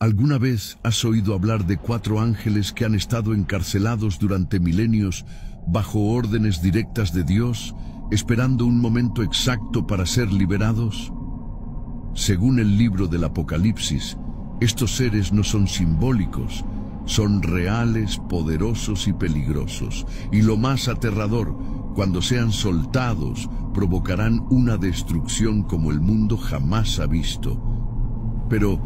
¿Alguna vez has oído hablar de 4 ángeles que han estado encarcelados durante milenios bajo órdenes directas de Dios, esperando un momento exacto para ser liberados? Según el libro del Apocalipsis, estos seres no son simbólicos, son reales, poderosos y peligrosos. Y lo más aterrador, cuando sean soltados, provocarán una destrucción como el mundo jamás ha visto. Pero,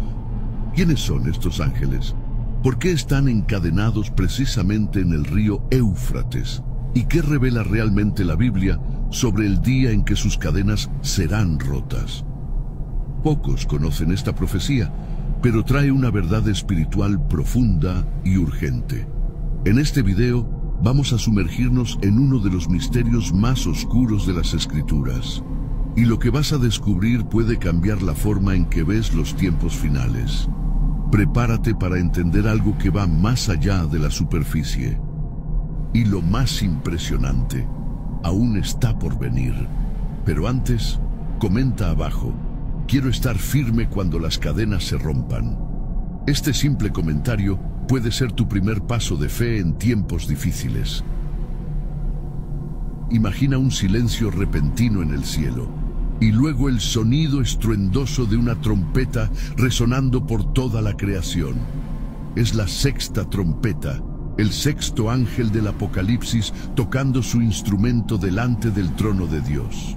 ¿quiénes son estos ángeles? ¿Por qué están encadenados precisamente en el río Éufrates? ¿Y qué revela realmente la Biblia sobre el día en que sus cadenas serán rotas? Pocos conocen esta profecía, pero trae una verdad espiritual profunda y urgente. En este video vamos a sumergirnos en uno de los misterios más oscuros de las Escrituras. Y lo que vas a descubrir puede cambiar la forma en que ves los tiempos finales. Prepárate para entender algo que va más allá de la superficie. Y lo más impresionante, aún está por venir. Pero antes, comenta abajo: quiero estar firme cuando las cadenas se rompan. Este simple comentario puede ser tu primer paso de fe en tiempos difíciles. Imagina un silencio repentino en el cielo, y luego el sonido estruendoso de una trompeta resonando por toda la creación. Es la 6ª trompeta, el 6º ángel del Apocalipsis tocando su instrumento delante del trono de Dios.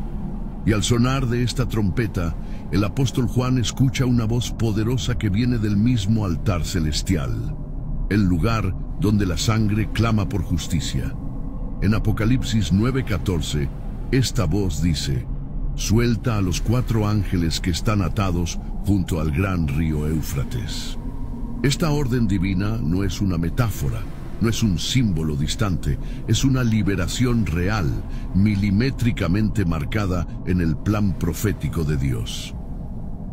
Y al sonar de esta trompeta, el apóstol Juan escucha una voz poderosa que viene del mismo altar celestial, el lugar donde la sangre clama por justicia. En Apocalipsis 9:14, esta voz dice: suelta a los 4 ángeles que están atados junto al gran río Éufrates. Esta orden divina no es una metáfora, no es un símbolo distante, es una liberación real, milimétricamente marcada en el plan profético de Dios.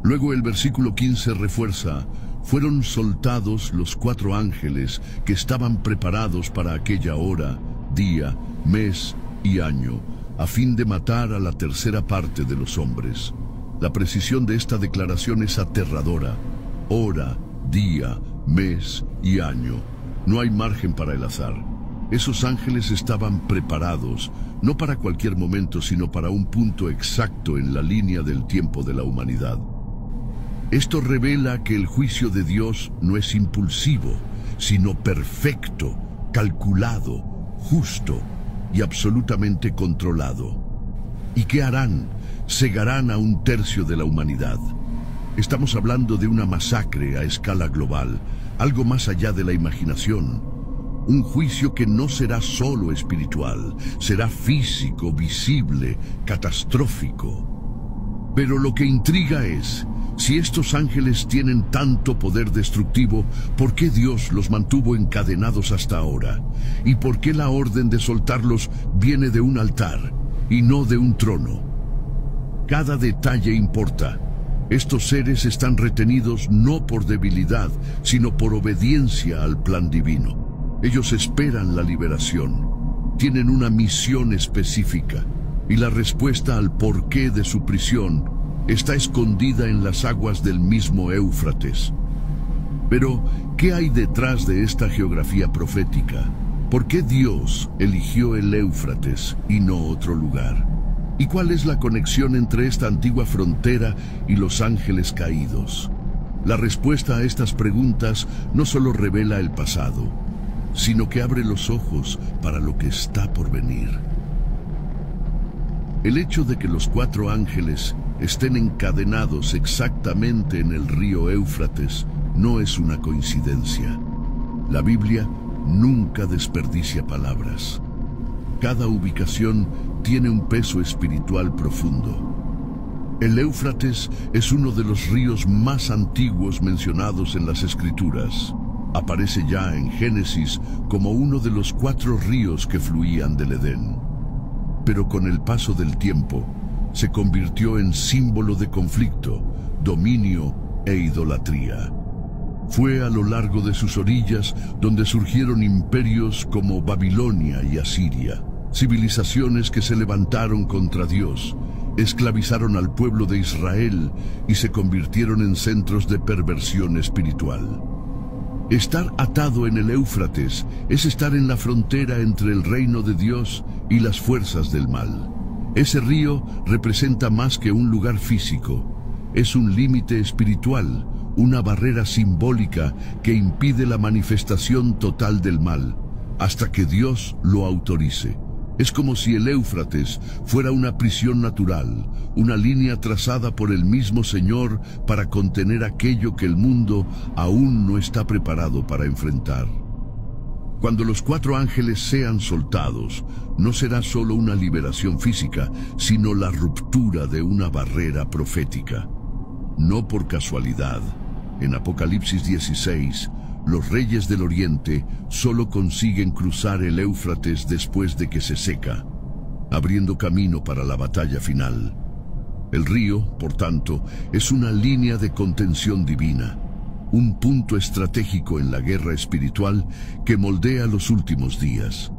Luego el versículo 15 refuerza: fueron soltados los 4 ángeles que estaban preparados para aquella hora, día, mes y año, a fin de matar a la tercera parte de los hombres. La precisión de esta declaración es aterradora. Hora, día, mes y año. No hay margen para el azar. Esos ángeles estaban preparados, no para cualquier momento, sino para un punto exacto en la línea del tiempo de la humanidad. Esto revela que el juicio de Dios no es impulsivo, sino perfecto, calculado, justo y absolutamente controlado. ¿Y qué harán? Cegarán a 1/3 de la humanidad. Estamos hablando de una masacre a escala global, algo más allá de la imaginación. Un juicio que no será solo espiritual, será físico, visible, catastrófico. Pero lo que intriga es: si estos ángeles tienen tanto poder destructivo, ¿por qué Dios los mantuvo encadenados hasta ahora? ¿Y por qué la orden de soltarlos viene de un altar y no de un trono? Cada detalle importa. Estos seres están retenidos no por debilidad, sino por obediencia al plan divino. Ellos esperan la liberación. Tienen una misión específica, y la respuesta al porqué de su prisión está escondida en las aguas del mismo Éufrates. Pero, ¿qué hay detrás de esta geografía profética? ¿Por qué Dios eligió el Éufrates y no otro lugar? ¿Y cuál es la conexión entre esta antigua frontera y los ángeles caídos? La respuesta a estas preguntas no solo revela el pasado, sino que abre los ojos para lo que está por venir. El hecho de que los 4 ángeles estén encadenados exactamente en el río Éufrates no es una coincidencia. La Biblia nunca desperdicia palabras. Cada ubicación tiene un peso espiritual profundo. El Éufrates es uno de los ríos más antiguos mencionados en las Escrituras. Aparece ya en Génesis como uno de los 4 ríos que fluían del Edén. Pero con el paso del tiempo, se convirtió en símbolo de conflicto, dominio e idolatría. Fue a lo largo de sus orillas donde surgieron imperios como Babilonia y Asiria, civilizaciones que se levantaron contra Dios, esclavizaron al pueblo de Israel y se convirtieron en centros de perversión espiritual. Estar atado en el Éufrates es estar en la frontera entre el reino de Dios y las fuerzas del mal. Ese río representa más que un lugar físico. Es un límite espiritual, una barrera simbólica que impide la manifestación total del mal, hasta que Dios lo autorice. Es como si el Éufrates fuera una prisión natural, una línea trazada por el mismo Señor para contener aquello que el mundo aún no está preparado para enfrentar. Cuando los 4 ángeles sean soltados, no será solo una liberación física, sino la ruptura de una barrera profética. No por casualidad, en Apocalipsis 16, los reyes del Oriente solo consiguen cruzar el Éufrates después de que se seca, abriendo camino para la batalla final. El río, por tanto, es una línea de contención divina, un punto estratégico en la guerra espiritual que moldea los últimos días.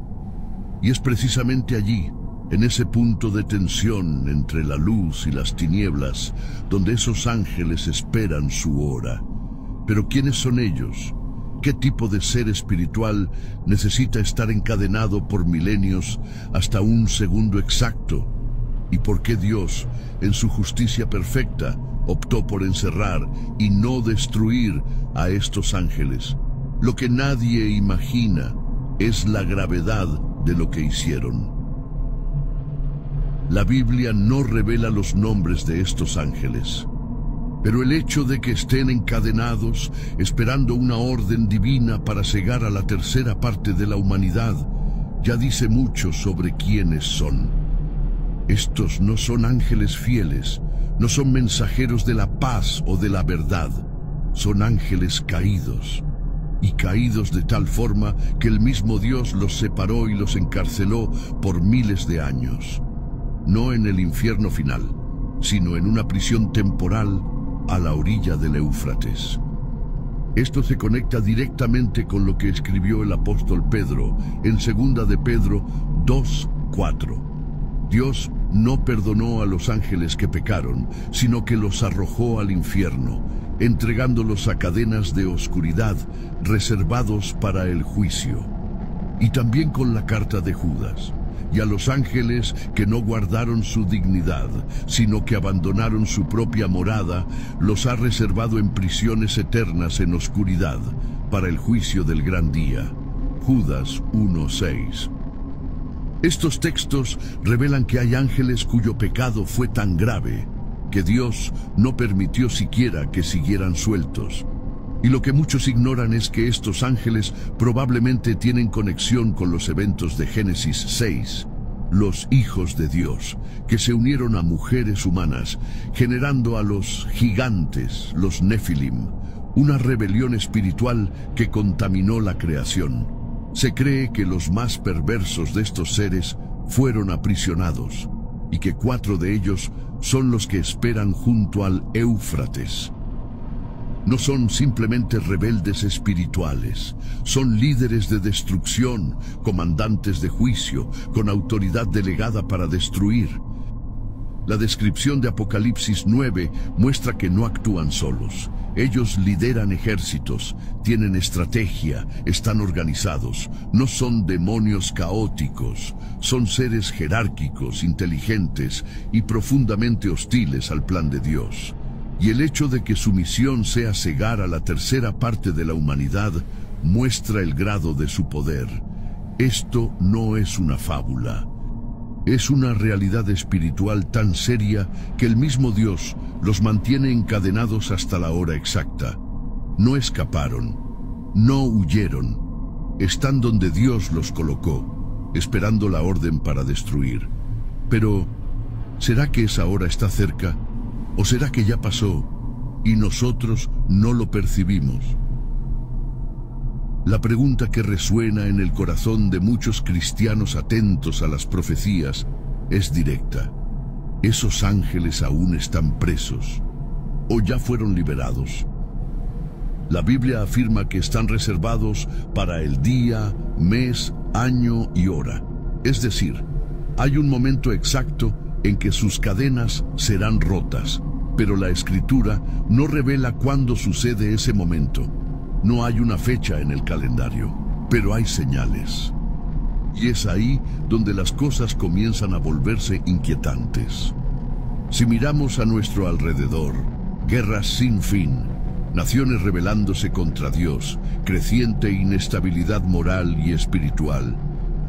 Y es precisamente allí, en ese punto de tensión entre la luz y las tinieblas, donde esos ángeles esperan su hora. Pero ¿quiénes son ellos? ¿Qué tipo de ser espiritual necesita estar encadenado por milenios hasta un segundo exacto? ¿Y por qué Dios, en su justicia perfecta, optó por encerrar y no destruir a estos ángeles? Lo que nadie imagina es la gravedad de lo que hicieron. La Biblia no revela los nombres de estos ángeles. Pero el hecho de que estén encadenados, esperando una orden divina para cegar a la tercera parte de la humanidad, ya dice mucho sobre quiénes son. Estos no son ángeles fieles, no son mensajeros de la paz o de la verdad, son ángeles caídos. Y caídos de tal forma que el mismo Dios los separó y los encarceló por miles de años. No en el infierno final, sino en una prisión temporal a la orilla del Éufrates. Esto se conecta directamente con lo que escribió el apóstol Pedro en 2 de Pedro 2:4. Dios no perdonó a los ángeles que pecaron, sino que los arrojó al infierno, entregándolos a cadenas de oscuridad reservados para el juicio. Y también con la carta de Judas. Y a los ángeles que no guardaron su dignidad, sino que abandonaron su propia morada, los ha reservado en prisiones eternas en oscuridad, para el juicio del gran día. Judas 1:6. Estos textos revelan que hay ángeles cuyo pecado fue tan grave que Dios no permitió siquiera que siguieran sueltos. Y lo que muchos ignoran es que estos ángeles probablemente tienen conexión con los eventos de Génesis 6, los hijos de Dios, que se unieron a mujeres humanas, generando a los gigantes, los Nefilim, una rebelión espiritual que contaminó la creación. Se cree que los más perversos de estos seres fueron aprisionados, y que 4 de ellos son los que esperan junto al Éufrates. No son simplemente rebeldes espirituales, son líderes de destrucción, comandantes de juicio, con autoridad delegada para destruir. La descripción de Apocalipsis 9 muestra que no actúan solos. Ellos lideran ejércitos, tienen estrategia, están organizados. No son demonios caóticos, son seres jerárquicos, inteligentes y profundamente hostiles al plan de Dios. Y el hecho de que su misión sea cegar a la tercera parte de la humanidad muestra el grado de su poder. Esto no es una fábula. Es una realidad espiritual tan seria que el mismo Dios los mantiene encadenados hasta la hora exacta. No escaparon, no huyeron. Están donde Dios los colocó, esperando la orden para destruir. Pero, ¿será que esa hora está cerca? ¿O será que ya pasó y nosotros no lo percibimos? La pregunta que resuena en el corazón de muchos cristianos atentos a las profecías es directa. ¿Esos ángeles aún están presos o ya fueron liberados? La Biblia afirma que están reservados para el día, mes, año y hora. Es decir, hay un momento exacto en que sus cadenas serán rotas, pero la Escritura no revela cuándo sucede ese momento. No hay una fecha en el calendario, pero hay señales. Y es ahí donde las cosas comienzan a volverse inquietantes. Si miramos a nuestro alrededor, guerras sin fin, naciones rebelándose contra Dios, creciente inestabilidad moral y espiritual,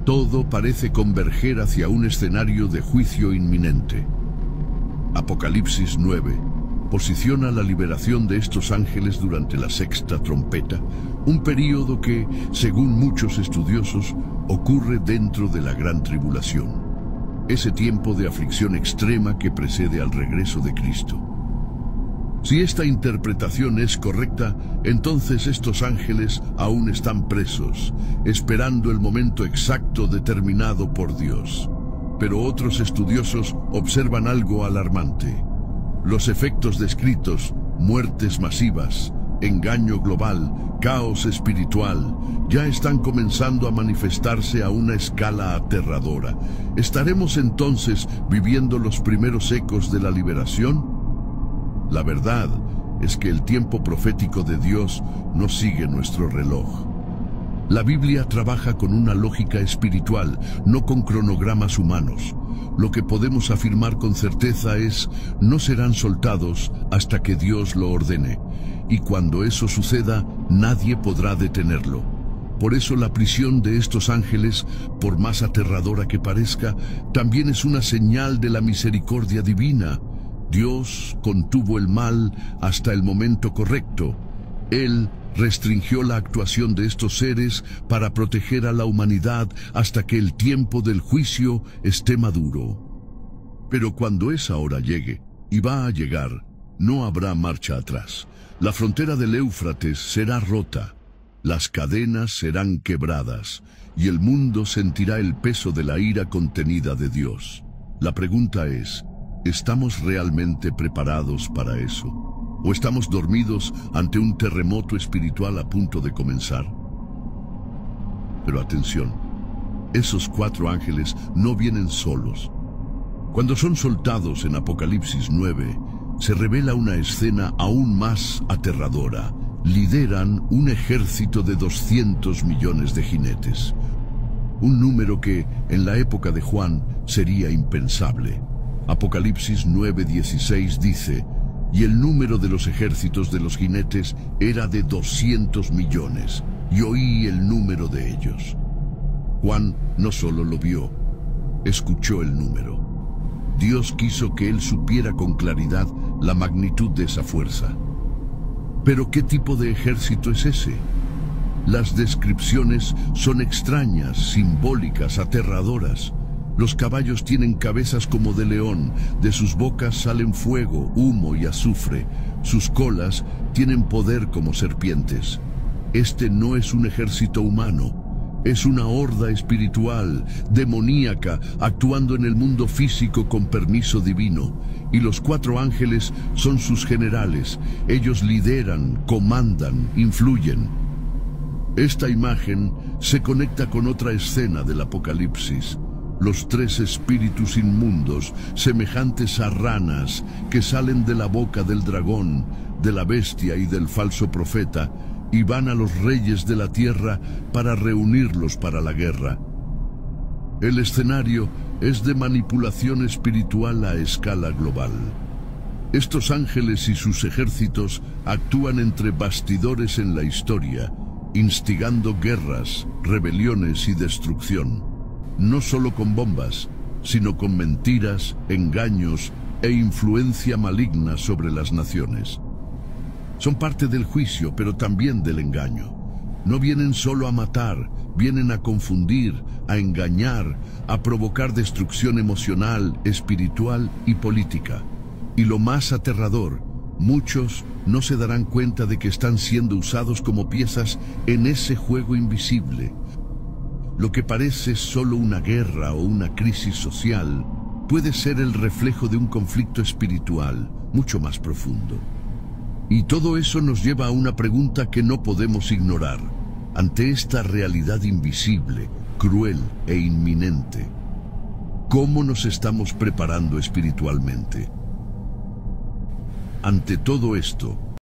todo parece converger hacia un escenario de juicio inminente. Apocalipsis 9 posiciona la liberación de estos ángeles durante la sexta trompeta, un período que, según muchos estudiosos, ocurre dentro de la gran tribulación, ese tiempo de aflicción extrema que precede al regreso de Cristo. Si esta interpretación es correcta, entonces estos ángeles aún están presos, esperando el momento exacto determinado por Dios. Pero otros estudiosos observan algo alarmante. Los efectos descritos, muertes masivas, engaño global, caos espiritual, ya están comenzando a manifestarse a una escala aterradora. ¿Estaremos entonces viviendo los primeros ecos de la liberación? La verdad es que el tiempo profético de Dios no sigue nuestro reloj. La Biblia trabaja con una lógica espiritual, no con cronogramas humanos. Lo que podemos afirmar con certeza es, no serán soltados hasta que Dios lo ordene. Y cuando eso suceda, nadie podrá detenerlo. Por eso la prisión de estos ángeles, por más aterradora que parezca, también es una señal de la misericordia divina. Dios contuvo el mal hasta el momento correcto. Él restringió la actuación de estos seres para proteger a la humanidad hasta que el tiempo del juicio esté maduro. Pero cuando esa hora llegue, y va a llegar, no habrá marcha atrás. La frontera del Éufrates será rota, las cadenas serán quebradas, y el mundo sentirá el peso de la ira contenida de Dios. La pregunta es, ¿estamos realmente preparados para eso? ¿O estamos dormidos ante un terremoto espiritual a punto de comenzar? Pero atención, esos 4 ángeles no vienen solos. Cuando son soltados en Apocalipsis 9, se revela una escena aún más aterradora. Lideran un ejército de 200 millones de jinetes. Un número que, en la época de Juan, sería impensable. Apocalipsis 9:16 dice, y el número de los ejércitos de los jinetes era de 200 millones, y oí el número de ellos. Juan no solo lo vio, escuchó el número. Dios quiso que él supiera con claridad la magnitud de esa fuerza. ¿Pero qué tipo de ejército es ese? Las descripciones son extrañas, simbólicas, aterradoras. Los caballos tienen cabezas como de león, de sus bocas salen fuego, humo y azufre. Sus colas tienen poder como serpientes. Este no es un ejército humano, es una horda espiritual, demoníaca, actuando en el mundo físico con permiso divino. Y los 4 ángeles son sus generales. Ellos lideran, comandan, influyen. Esta imagen se conecta con otra escena del Apocalipsis. Los 3 espíritus inmundos, semejantes a ranas, que salen de la boca del dragón, de la bestia y del falso profeta, y van a los reyes de la tierra para reunirlos para la guerra. El escenario es de manipulación espiritual a escala global. Estos ángeles y sus ejércitos actúan entre bastidores en la historia, instigando guerras, rebeliones y destrucción. No solo con bombas, sino con mentiras, engaños e influencia maligna sobre las naciones. Son parte del juicio, pero también del engaño. No vienen solo a matar, vienen a confundir, a engañar, a provocar destrucción emocional, espiritual y política. Y lo más aterrador, muchos no se darán cuenta de que están siendo usados como piezas en ese juego invisible. Lo que parece solo una guerra o una crisis social puede ser el reflejo de un conflicto espiritual mucho más profundo. Y todo eso nos lleva a una pregunta que no podemos ignorar. Ante esta realidad invisible, cruel e inminente, ¿Cómo nos estamos preparando espiritualmente? Ante todo esto,